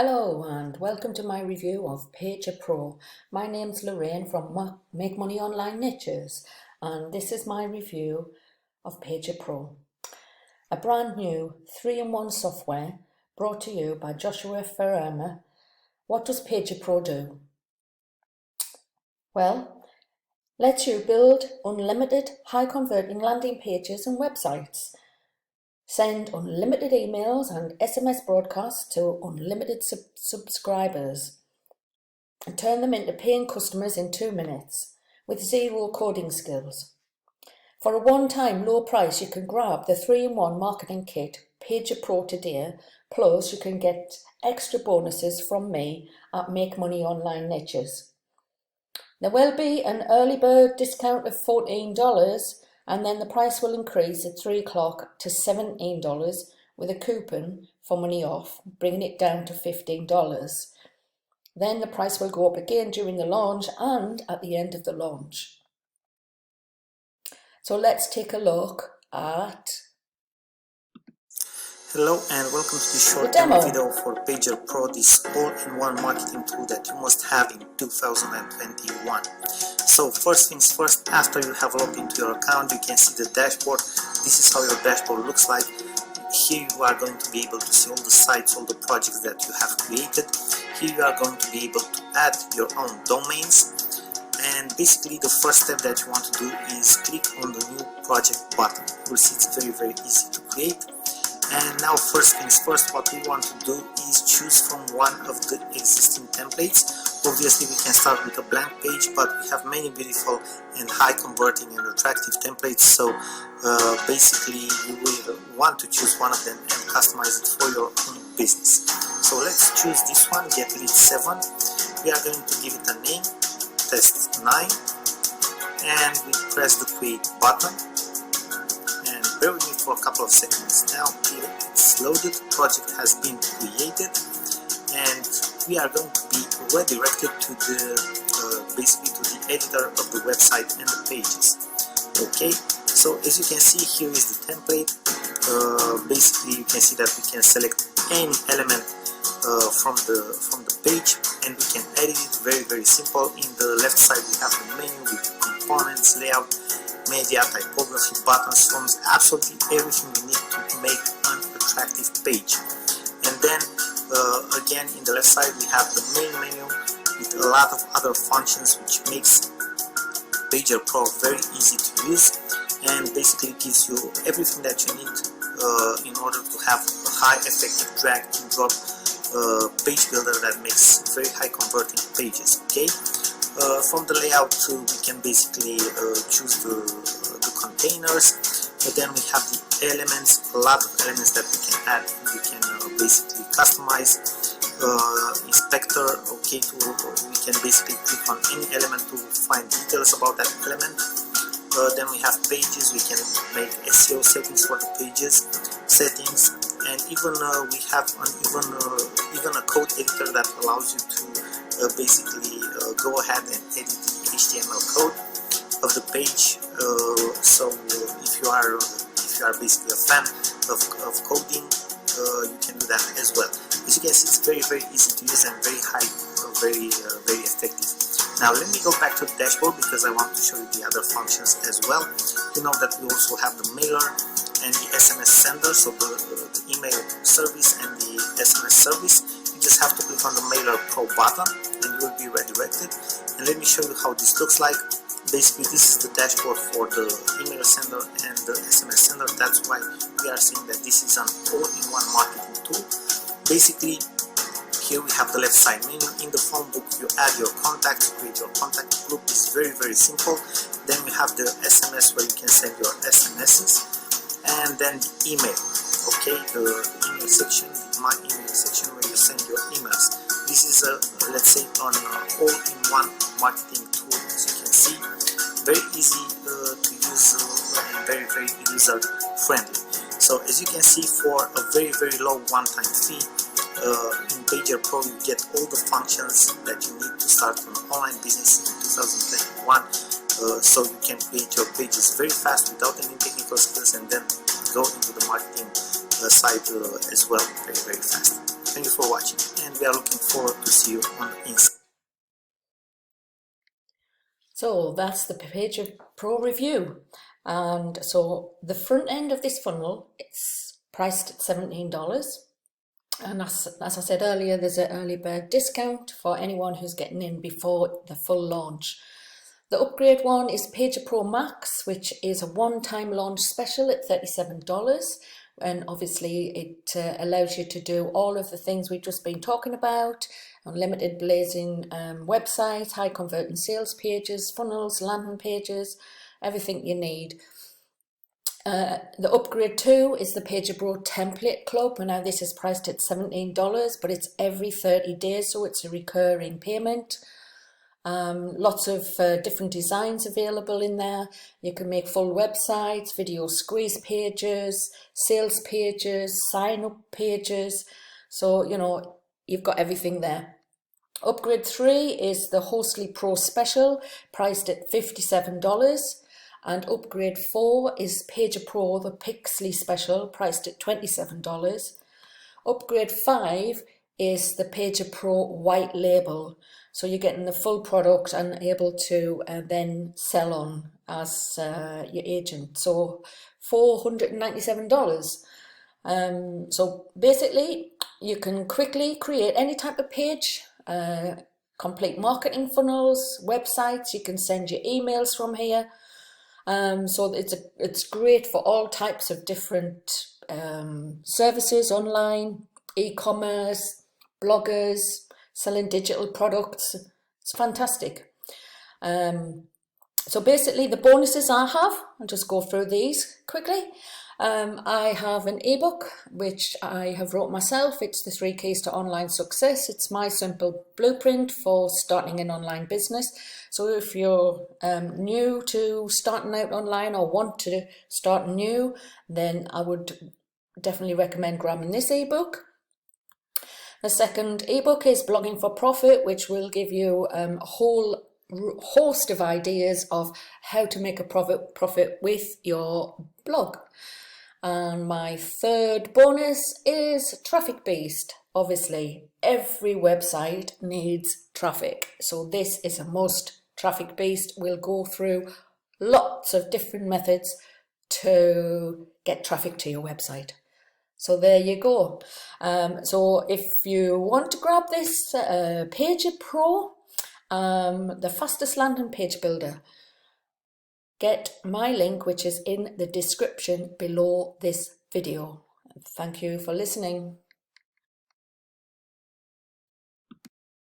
Hello and welcome to my review of PagrPro. My name's Loraine from Make Money Online Niches, and this is my review of PagrPro, a brand new 3-in-1 software brought to you by Joshua Firima. What does PagrPro do? Well, lets you build unlimited high converting landing pages and websites. Send unlimited emails and SMS broadcasts to unlimited subscribers and turn them into paying customers in 2 minutes with zero coding skills. For a one-time low price, you can grab the 3-in-1 marketing kit PagrPro today, plus you can get extra bonuses from me at Make Money Online Niches. There will be an early bird discount of $14, and then the price will increase at 3 o'clock to $17 with a coupon for money off, bringing it down to $15. Then the price will go up again during the launch and at the end of the launch. So let's take a look at Hello and welcome to this short video for PagrPro, this all-in-one marketing tool that you must have in 2021. So first things first, after you have logged into your account, you can see the dashboard. This is how your dashboard looks like. Here you are going to be able to see all the sites, all the projects that you have created. Here you are going to be able to add your own domains. And basically the first step that you want to do is click on the new project button. You will see it's very easy to create. And now first things first, what we want to do is choose from one of the existing templates. Obviously we can start with a blank page, but we have many beautiful and high converting and attractive templates, so basically you will want to choose one of them and customize it for your own business. So let's choose this one, Get Lead 7. We are going to give it a name, Test 9, and we press the create button. Bear with me for a couple of seconds. Now here it's loaded, project has been created, and we are going to be redirected to the basically to the editor of the website and the pages. Okay, so as you can see, here is the template. Basically you can see that we can select any element from the page and we can edit it. Very simple. In the left side we have the menu with components, layout, media, typography, buttons, fonts, absolutely everything you need to make an attractive page. And then again in the left side we have the main menu with a lot of other functions, which makes PagrPro very easy to use and basically gives you everything that you need in order to have a high effective drag and drop page builder that makes very high converting pages. Okay. From the layout we can basically choose the containers, but then we have the elements, a lot of elements that we can add. We can basically customize inspector. Okay, we can basically click on any element to find details about that element. Then we have pages. We can make SEO settings for the pages, settings, and even we have even a code editor that allows you to basically go ahead and edit the HTML code of the page. So if you are basically a fan of coding, you can do that as well. As you can see, it's very easy to use and very effective. Now let me go back to the dashboard because I want to show you the other functions as well. You know that we also have the mailer and the SMS sender, so the email service and the SMS service. You just have to click on the PagrPro button and you will be redirected. And let me show you how this looks like. Basically this is the dashboard for the email sender and the SMS sender. That's why we are saying that this is an all-in-one marketing tool. Basically here we have the left side menu. In the phone book you add your contacts, create your contact group. It's very simple. Then we have the SMS where you can send your SMSs, and then the email. Okay, the email section, the my email section where you send your emails. This is let's say an all-in-one marketing tool. As you can see, very easy to use and very user friendly. So as you can see, for a very low one-time fee, in PagrPro you get all the functions that you need to start an online business in 2021. So you can create your pages very fast without any technical skills, and then go into the marketing side as well very fast. Thank you for watching, and we are looking forward to see you on the Instagram. So that's the PagrPro review. And so the front end of this funnel, it's priced at $17. And as I said earlier, there's an early bird discount for anyone who's getting in before the full launch. The upgrade one is PagrPro Max, which is a one-time launch special at $37. And obviously it allows you to do all of the things we've just been talking about: unlimited blazing websites, high converting sales pages, funnels, landing pages, everything you need. The upgrade 2 is the PagrPro Template Club. Now this is priced at $17, but it's every 30 days, so it's a recurring payment. Lots of different designs available in there. You can make full websites, video squeeze pages, sales pages, sign up pages. So, you know, you've got everything there. Upgrade 3 is the Hostly Pro Special, priced at $57. And upgrade 4 is PagrPro the Pixely Special, priced at $27. Upgrade 5 is the PagrPro White Label. So you're getting the full product and able to then sell on as your agent. So $497. So basically you can quickly create any type of page, complete marketing funnels, websites. You can send your emails from here. So it's great for all types of different services online, e-commerce, bloggers, selling digital products. It's fantastic. So basically the bonuses I have, I'll just go through these quickly. I have an ebook which I have wrote myself. It's the 3 Keys to Online Success. It's my simple blueprint for starting an online business. So if you're new to starting out online or want to start new, then I would definitely recommend grabbing this ebook. The second ebook is Blogging for Profit, which will give you a whole host of ideas of how to make a profit with your blog. And my third bonus is Traffic Beast. Obviously, every website needs traffic, so this is a must. Traffic Beast will go through lots of different methods to get traffic to your website. So there you go. So if you want to grab this PagrPro, the fastest landing page builder, get my link, which is in the description below this video. Thank you for listening.